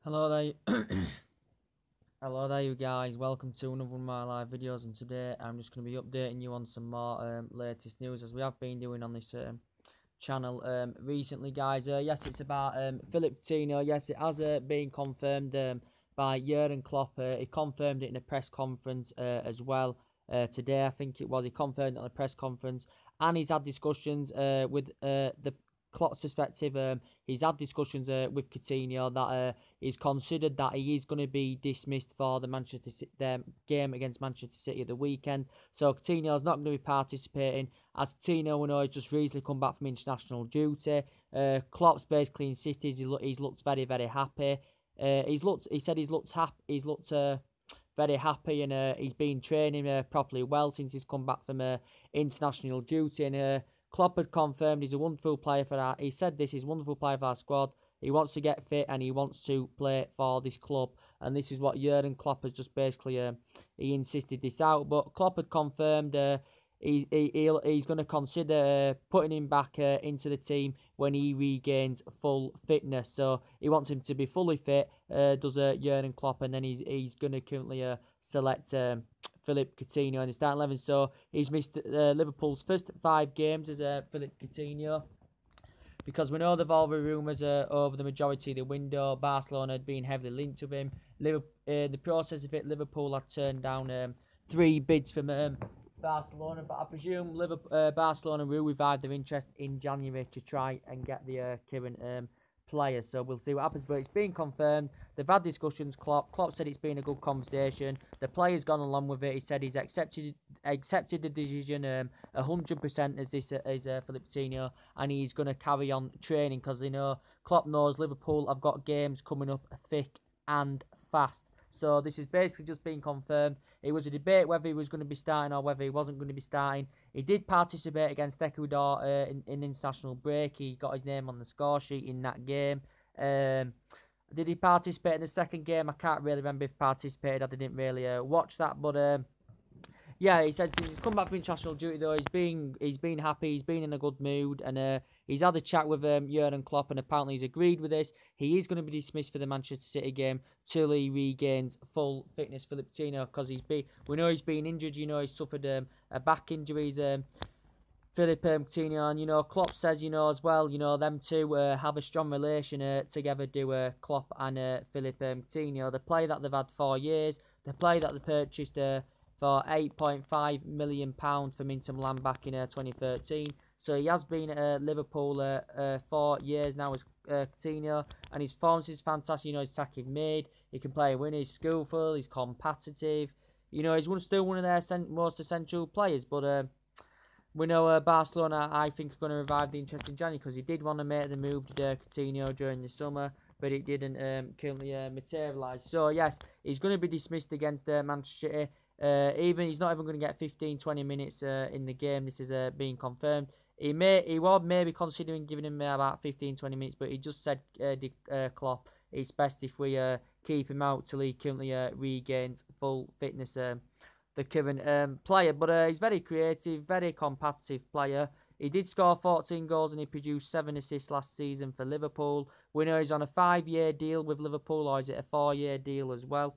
Hello there, hello there you guys, welcome to another one of my live videos, and today I'm just going to be updating you on some more latest news as we have been doing on this channel recently, guys. Yes, it's about Phillip Coutinho. Yes, it has been confirmed by Jurgen Klopp. He confirmed it in a press conference as well today, I think it was. He confirmed it on a press conference, and he's had discussions with the Klopp's perspective. He's had discussions with Coutinho that he's considered that he is going to be dismissed for the game against Manchester City at the weekend. So Coutinho is not going to be participating, as Coutinho, we know, has just recently come back from international duty. Klopp's basically insisted he's looked very, very happy. He said he's looked very happy, and he's been training properly well since he's come back from international duty. And Klopp had confirmed he's a wonderful player for that. He said he's a wonderful player for our squad. He wants to get fit and he wants to play for this club. And this is what Jurgen Klopp has just basically, he insisted this out. But Klopp had confirmed he's going to consider putting him back into the team when he regains full fitness. So he wants him to be fully fit, does Jurgen Klopp, and then he's going to currently select Phillip Coutinho in the starting 11. So he's missed Liverpool's first 5 games as Phillip Coutinho, because we know there have all the rumours over the majority of the window. Barcelona had been heavily linked with him. The process of it, Liverpool had turned down 3 bids from Barcelona, but I presume Barcelona will revive their interest in January to try and get the current players. So we'll see what happens, but it's been confirmed. They've had discussions. Klopp said it's been a good conversation. The player's gone along with it. He said he's accepted the decision 100% as Phillip Coutinho, and he's going to carry on training, because Klopp knows Liverpool have got games coming up thick and fast. So this is basically just being confirmed. It was a debate whether he was going to be starting or whether he wasn't going to be starting. He did participate against Ecuador in international break. He got his name on the score sheet in that game. Did he participate in the second game? I can't really remember if he participated. I didn't really watch that, but yeah, he said since he's come back from international duty, though, he's been happy, he's been in a good mood, and he's had a chat with Jurgen Klopp, and apparently he's agreed with this. He is going to be dismissed for the Manchester City game till he regains full fitness, Phillip Coutinho, because we know he's been injured. He's suffered a back injury. Phillip Coutinho, and Klopp says as well, them two have a strong relation together, do Klopp and Phillip Coutinho. The player that they've had 4 years, the player that they purchased for £8.5 million from Inter Milan back in 2013. So he has been at Liverpool 4 years now as Coutinho, and his performance is fantastic. His attacking mid, he can play a win, he's skillful, he's competitive. He's still one of their most essential players, but we know Barcelona, I think, are going to revive the interest in January, because he did want to make the move to Coutinho during the summer, but it didn't currently materialise. So yes, he's going to be dismissed against Manchester City. He's not even going to get 15-20 minutes in the game. This is being confirmed. He was maybe considering giving him about 15-20 minutes, but he just said Klopp, it's best if we keep him out till he currently regains full fitness. The current player, but he's very creative, very competitive player. He did score 14 goals and he produced 7 assists last season for Liverpool. We know he's on a 5-year deal with Liverpool, or is it a 4-year deal as well?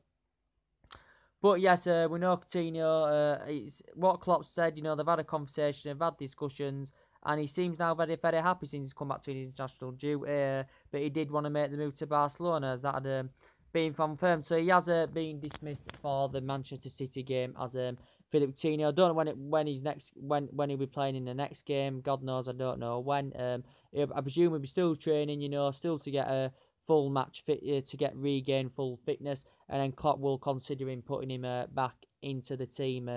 But yes, we know Coutinho, what Klopp said, they've had a conversation, they've had discussions, and he seems now very, very happy since he's come back to his international duty, but he did want to make the move to Barcelona, as that had been confirmed. So he has been dismissed for the Manchester City game as Phillip Coutinho. I don't know when he'll be playing in the next game. God knows, I don't know when. I presume he'll be still training, still to get a full match fit, to regain full fitness, and then Klopp will consider him putting him back into the team,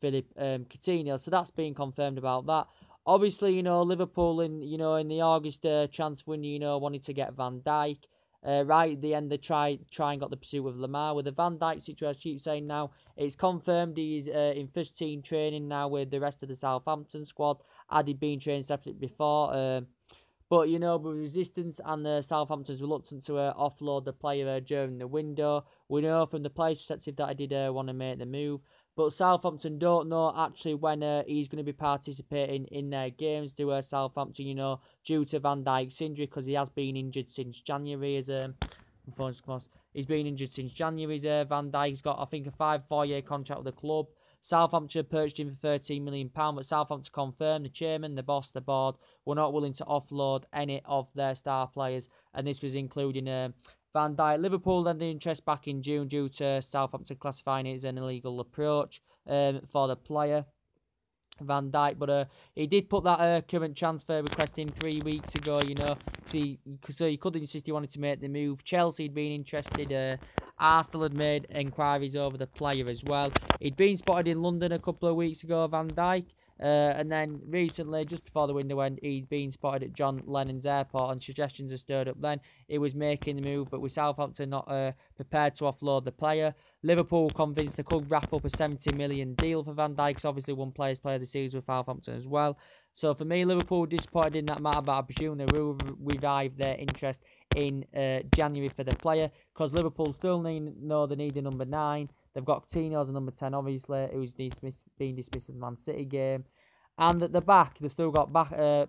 Phillip Coutinho. So that's been confirmed about that. Obviously, Liverpool in the August transfer window, wanted to get Van Dijk. Right at the end, they try and got the pursuit of Lamar. With the Van Dijk situation, I keep saying now, it's confirmed he's in first team training now with the rest of the Southampton squad. Had he been training separately before? But, with resistance and the Southampton's reluctant to offload the player during the window. We know from the player's perspective that I did want to make the move. But Southampton don't know actually when he's going to be participating in their games. Do Southampton, due to Van Dijk's injury, because he has been injured since January, as He's been injured since January. Van Dijk's got, I think, a 4-year contract with the club. Southampton purchased him for £13 million, but Southampton confirmed the chairman, the boss, the board were not willing to offload any of their star players, and this was including Van Dijk. Liverpool lent the interest back in June due to Southampton classifying it as an illegal approach for the player. Van Dijk, but he did put that current transfer request in 3 weeks ago, you know, so he could insist he wanted to make the move. Chelsea had been interested, Arsenal had made inquiries over the player as well. He'd been spotted in London a couple of weeks ago, Van Dijk, and then recently, just before the window went, he's been spotted at John Lennon's airport, and suggestions are stirred up then. He was making the move, but with Southampton not prepared to offload the player. Liverpool convinced they could wrap up a £70 million deal for Van Dijk, because obviously one player's player of the season with Southampton as well. So for me, Liverpool disappointed in that matter, but I presume they will revive their interest in January for the player, because Liverpool still know they need a number 9. They've got Coutinho as a number 10, obviously, who's being dismissed in the Man City game. And at the back, they've still got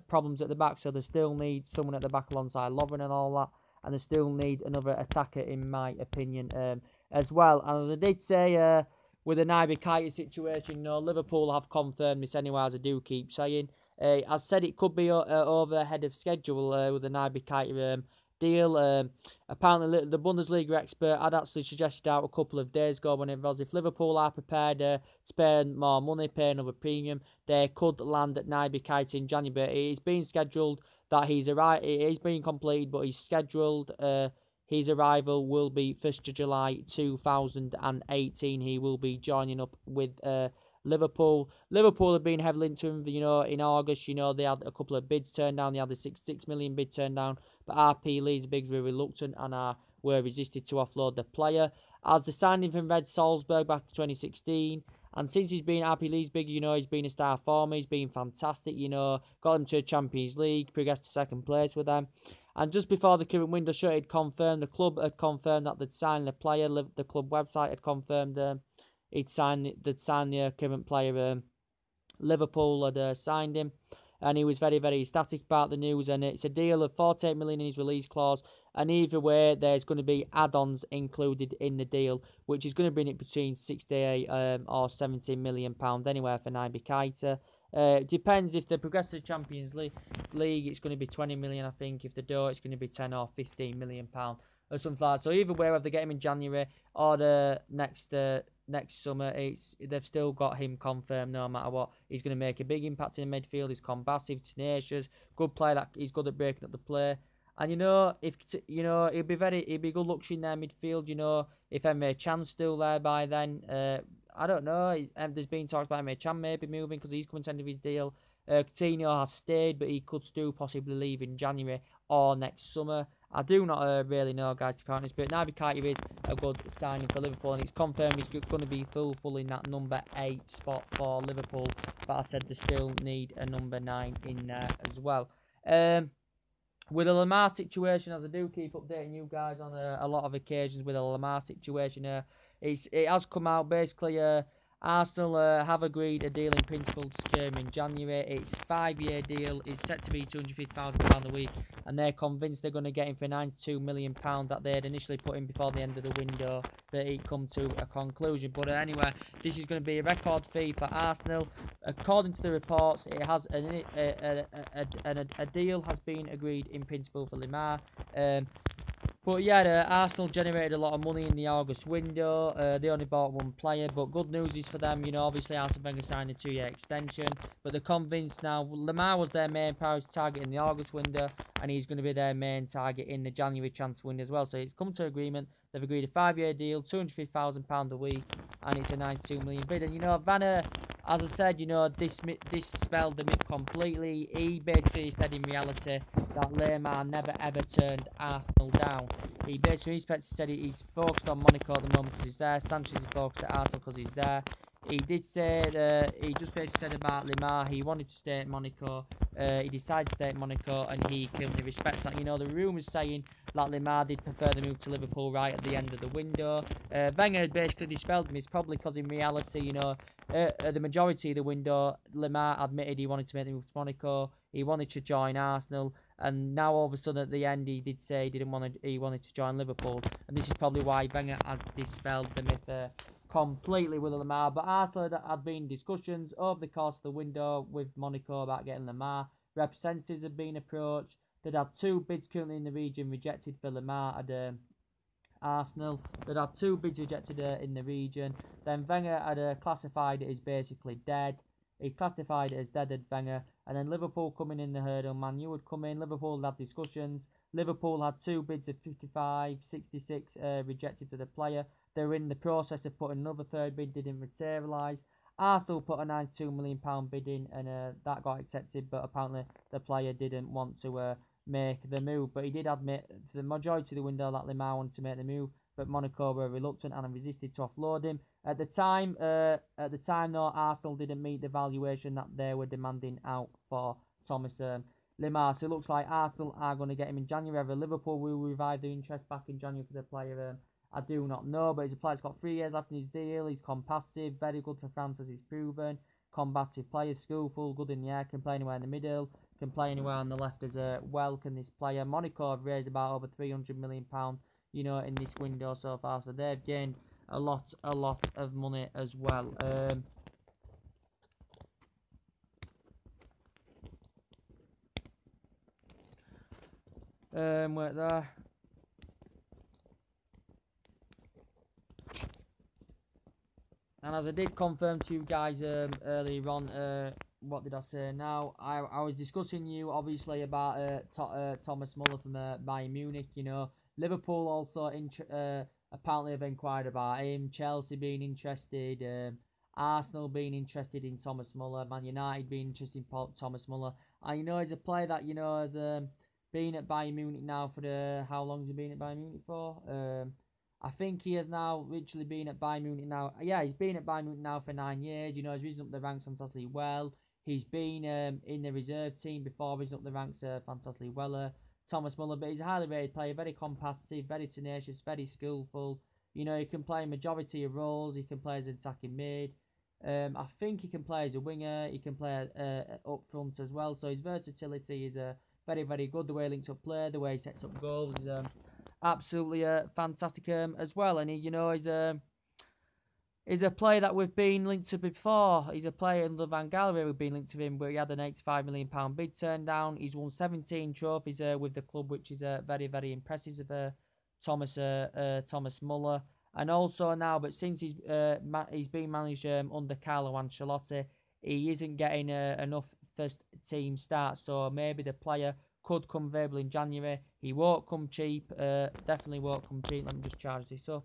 problems at the back, so they still need someone at the back alongside Lovren and all that. And they still need another attacker, in my opinion, as well. And as I did say, with the Naby Keita situation, Liverpool have confirmed this anyway, as I do keep saying. I said it could be over ahead of schedule with the Naby Keita deal. Apparently, the Bundesliga expert had actually suggested out a couple of days ago when it was if Liverpool are prepared to spend more money, pay another premium, they could land at Naby Keita in January. But it is being scheduled that he's arrived. It is being completed, but he's scheduled. His arrival will be 1st of July 2018. He will be joining up with Liverpool. Liverpool have been heavily into him, in August. They had a couple of bids turned down. They had the 6 million bid turned down. But RP Leipzig were reluctant and were resisted to offload the player. As the signing from Red Salzburg back in 2016. And since he's been at RP Leipzig, he's been a star former. He's been fantastic, got him to a Champions League, progressed to 2nd place with them. And just before the current window shut, the club had confirmed that they'd signed the player. The club website had confirmed they'd signed the current player. Liverpool had signed him, and he was very, very ecstatic about the news. And it's a deal of 48 million in his release clause. And either way, there's going to be add-ons included in the deal, which is going to bring it between 68 or 70 million pound anywhere for Naby Keita. Depends if they progress to the Champions League, it's going to be 20 million, I think. If they don't, it's going to be 10 or 15 million pound or something like that. So either way, whether they get him in January or the next summer, they've still got him confirmed no matter what. He's going to make a big impact in the midfield. He's combative, tenacious, good player that he's good at breaking up the play. And he'll be good luxury in their midfield. If Emre Can's still there by then, I don't know. There's been talks about Emre Can maybe moving because he's coming to the end of his deal. Coutinho has stayed, but he could still possibly leave in January or next summer. I do not really know, guys, to be honest, but Naby Keita is a good signing for Liverpool, and it's confirmed he's going to be full in that number 8 spot for Liverpool. But I said they still need a number 9 in there as well. With the Lamar situation, as I do keep updating you guys on a lot of occasions with the Lamar situation, it has come out basically. Arsenal have agreed a deal in principle to secure him in January. It's a 5-year deal. It's set to be £250,000 a week, and they're convinced they're going to get him for £92 million that they had initially put in before the end of the window, but it come to a conclusion. But anyway, this is going to be a record fee for Arsenal. According to the reports, it has a deal has been agreed in principle for Lamar. But yeah, Arsenal generated a lot of money in the August window. They only bought one player, but good news is for them. Obviously Arsene Wenger signed a 2-year extension, but they're convinced now. Lamar was their main priority target in the August window, and he's going to be their main target in the January transfer window as well. So it's come to agreement. They've agreed a 5-year deal, £250,000 a week, and it's a 92 million bid. And Vanna, as I said, this spelled the myth completely. He basically said in reality that Lamar never ever turned Arsenal down. He basically said he's focused on Monaco at the moment because he's there. Sanchez is focused at Arsenal because he's there. He did say, he just basically said about Lamar, he wanted to stay at Monaco. He decided to stay at Monaco, and he currently respects that. The rumours saying that Lamar did prefer the move to Liverpool right at the end of the window. Wenger basically dispelled him. It's probably because in reality, the majority of the window, Lamar admitted he wanted to make the move to Monaco. he wanted to join Arsenal, and now all of a sudden at the end he did say he wanted to join Liverpool, and this is probably why Wenger has dispelled the myth completely with Lamar. But Arsenal had been discussions over the course of the window with Monaco about getting Lamar. Representatives have been approached. They'd had 2 bids currently in the region rejected for Lamar at Arsenal. They'd had 2 bids rejected in the region. Then Wenger had classified it as basically dead. He classified it as dead at Wenger. And then Liverpool coming in the hurdle. Man U would come in. Liverpool had discussions. Liverpool had 2 bids of 55, 66 rejected for the player. They were in the process of putting another 3rd bid, didn't materialise. Arsenal put a £92 million bid in, and that got accepted, but apparently the player didn't want to make the move. But he did admit for the majority of the window that Lamar wanted to make the move, but Monaco were reluctant and resisted to offload him. At the time though, Arsenal didn't meet the valuation that they were demanding out for Thomas Lemar. So it looks like Arsenal are going to get him in January. Whether Liverpool will revive the interest back in January for the player, I do not know. But he's a player that's got 3 years left in his deal. He's compassive, very good for France as he's proven. Combative player, skillful, good in the air, can play anywhere in the middle, can play anywhere on the left as well, can this player. Monaco have raised about over £300 million, you know, in this window so far. So they've gained a lot of money as well. Wait there. And as I did confirm to you guys earlier on, what did I say now? I was discussing you obviously about Thomas Muller from Bayern Munich. You know, Liverpool also apparently have inquired about him. Chelsea being interested. Arsenal being interested in Thomas Muller. Man United being interested in Thomas Muller. And you know, he's a player that you know has been at Bayern Munich now for how long has he been at Bayern Munich for? I think he has now literally been at Bayern Munich now. Yeah, he's been at Bayern Munich now for 9 years. You know, he's risen up the ranks fantastically well. He's been in the reserve team before, risen up the ranks fantastically well. Thomas Muller, but he's a highly rated player, very compassive, very tenacious, very skillful. You know, he can play a majority of roles. He can play as an attacking mid. I think he can play as a winger. He can play up front as well. So his versatility is very, very good. The way he links up play, the way he sets up goals is absolutely fantastic as well. And he, you know, he's a player that we've been linked to before. He's a player in the Van Gaal we've been linked to him, but he had an £85 million bid turned down. He's won 17 trophies with the club, which is very, very impressive of Thomas Muller. And also now, but since he's been managed under Carlo Ancelotti, he isn't getting enough first team starts. So maybe the player could come available in January. He won't come cheap. Definitely won't come cheap. Let me just charge this up.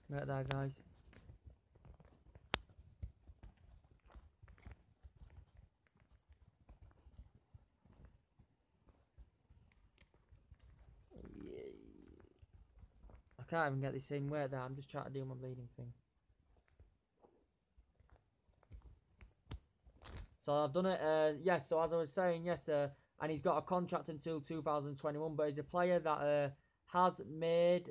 Right there, guys. I can't even get this in. Wait there. I'm just trying to do my bleeding thing. So I've done it. Yes. So as I was saying, yes, and he's got a contract until 2021. But he's a player that has made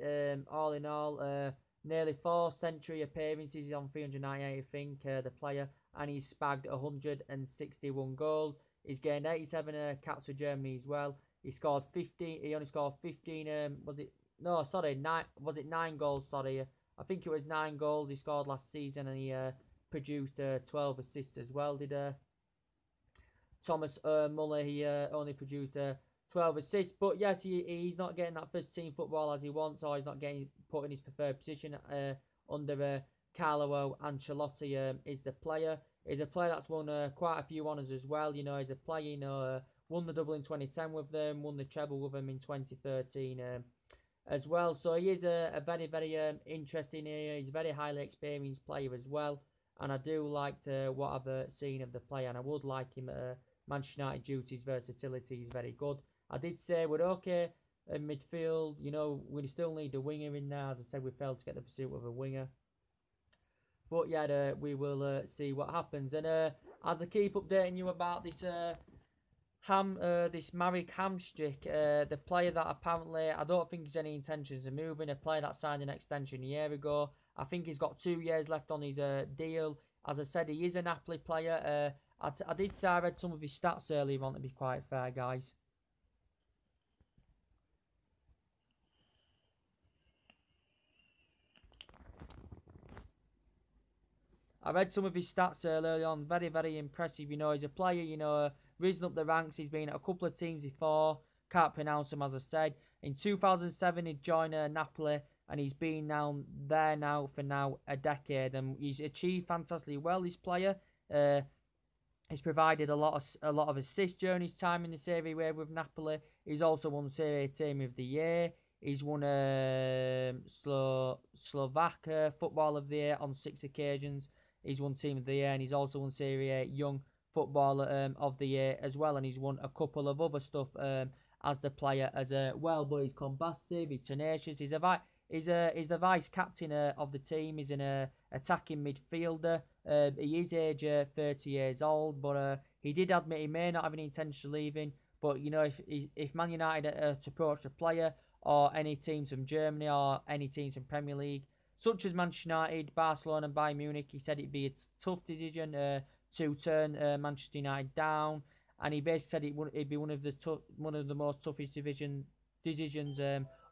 all in all nearly 4 century appearances. He's on 398, I think. The player, and he's spagged 161 goals. He's gained 87 caps for Germany as well. He scored 15. He only scored 15. Was it? No, sorry. 9. Was it 9 goals? Sorry. I think it was 9 goals he scored last season, and he produced 12 assists as well. Did Thomas Muller? He only produced 12 assists, but yes, he's not getting that first team football as he wants, or he's not getting put in his preferred position under Carlo Ancelotti. Is the player? He's a player that's won quite a few honours as well. You know, he's a player, you know, won the double in 2010 with them, won the treble with them in 2013 as well. So he is a very, very interesting. He's a very highly experienced player as well, and I do like what I've seen of the player, and I would like him at Manchester United due to his versatility. He's very good. I did say we're okay in midfield. You know, we still need a winger in there. As I said, we failed to get the pursuit of a winger. But yeah, we will see what happens. And as I keep updating you about this this Marek Hamšík, the player that apparently, I don't think there's any intentions of moving, a player that signed an extension a year ago. I think he's got 2 years left on his deal. As I said, he is a Napoli player. I did say I read some of his stats earlier on, to be quite fair, guys. I read some of his stats earlier on. Very, very impressive. You know, he's a player, you know, risen up the ranks. He's been at a couple of teams before. Can't pronounce him, as I said. In 2007, he joined Napoli, and he's been there for a decade, and he's achieved fantastically well. This player, he's provided a lot of assists during his time in the Serie A with Napoli. He's also won Serie A Team of the Year. He's won Slovak Football of the Year on 6 occasions. He's won Team of the Year, and he's also won Serie A Young Footballer of the Year as well. And he's won a couple of other stuff as the player as well. But he's combative, he's tenacious. He's the vice captain of the team. He's an attacking midfielder. He is age 30 years old, but he did admit he may not have any intention of leaving. But you know, if Man United to approach a player, or any teams from Germany, or any teams from Premier League, such as Manchester United, Barcelona, and Bayern Munich, he said it'd be a tough decision to turn Manchester United down, and he basically said it'd be one of the most toughest decisions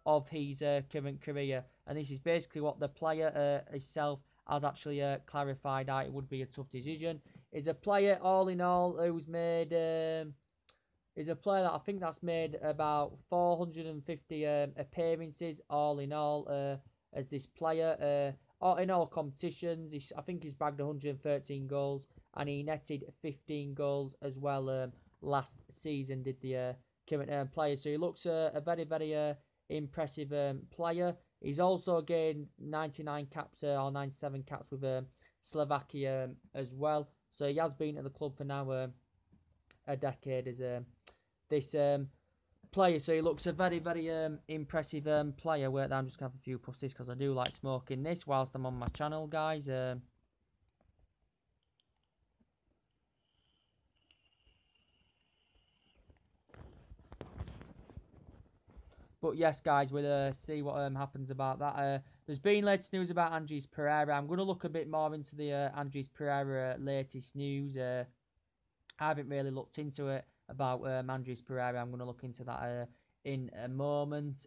of his current career. And this is basically what the player himself has actually clarified that it would be a tough decision. Is a player, all in all, who's made is a player that I think that's made about 450 appearances all in all as this player. In all competitions, I think he's bagged 113 goals, and he netted 15 goals as well last season, did the current player. So he looks a very, very impressive player. He's also gained 99 caps or 97 caps with Slovakia as well. So he has been at the club for now a decade as this player. So he looks a very, very impressive player. Wait, I'm just going to have a few puffs this because I do like smoking this whilst I'm on my channel, guys. But yes, guys, we'll see what happens about that. There's been latest news about Andres Pereira. I'm going to look a bit more into the Andres Pereira latest news. I haven't really looked into it about Andres Pereira. I'm going to look into that in a moment.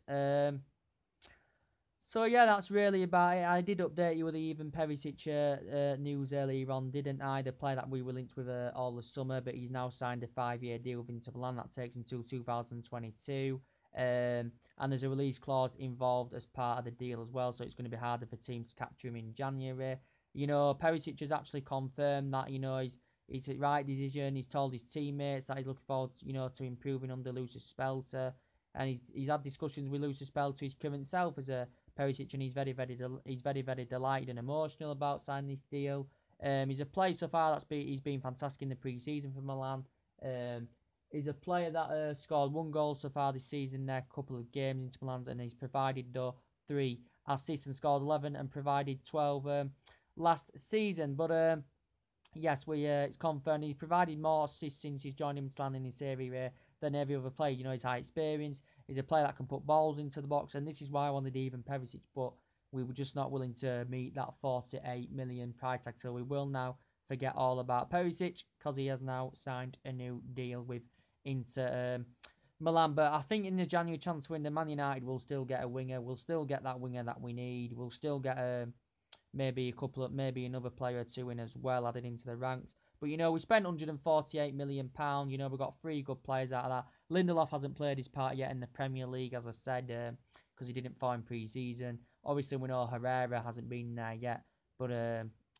So yeah, that's really about it. I did update you with the Ivan Perisic news earlier on, didn't I? The player that we were linked with all the summer, but he's now signed a 5-year deal with Inter Milan that takes him to 2022. And there's a release clause involved as part of the deal as well, so it's going to be harder for teams to capture him in January. You know, Perisic has actually confirmed that, you know, he's the right decision. He's told his teammates that he's looking forward, you know, to improving under Lucius Spelter, and he's had discussions with Lucius Spelter, his current self, as a Perisic, and he's very, very delighted and emotional about signing this deal. He's a player so far he's been fantastic in the pre-season for Milan. He's a player that scored 1 goal so far this season in their couple of games into Milan, and he's provided 3 assists and scored 11 and provided 12 last season. But yes, it's confirmed he provided more assists since he's joined Milan in his Serie A than every other player. You know, he's high experience. He's a player that can put balls into the box, and this is why I wanted Ivan Perisic, but we were just not willing to meet that 48 million price tag. So we will now forget all about Perisic because he has now signed a new deal with Inter Milan. But I think in the January transfer window, Man United will still get a winger. We'll still get that winger that we need. We'll still get maybe another player or two in as well added into the ranks. But you know, we spent £148 million. You know, we got 3 good players out of that. Lindelof hasn't played his part yet in the Premier League, as I said, because he didn't form pre-season. Obviously, we know Herrera hasn't been there yet, but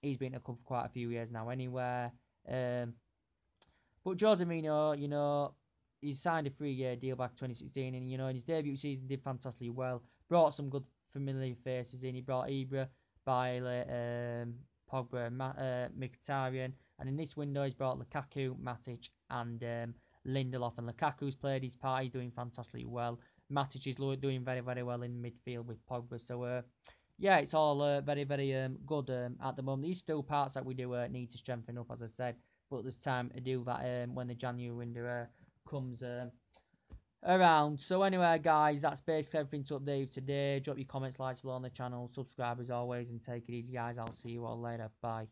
he's been at the club for quite a few years now anyway. But Jose Mourinho, you know, he signed a 3-year deal back in 2016, and you know, in his debut season did fantastically well. Brought some good familiar faces in. He brought Ibra, Bailey, Pogba, Mkhitaryan, and in this window he's brought Lukaku, Matic, and Lindelof. And Lukaku's played his part. He's doing fantastically well. Matic is doing very, very well in midfield with Pogba. So yeah, it's all very, very good at the moment. These still parts that we do need to strengthen up, as I said. But there's time to do that when the January window comes around. So anyway, guys, that's basically everything to update you today. Drop your comments, likes below on the channel, subscribe as always, and take it easy, guys. I'll see you all later. Bye.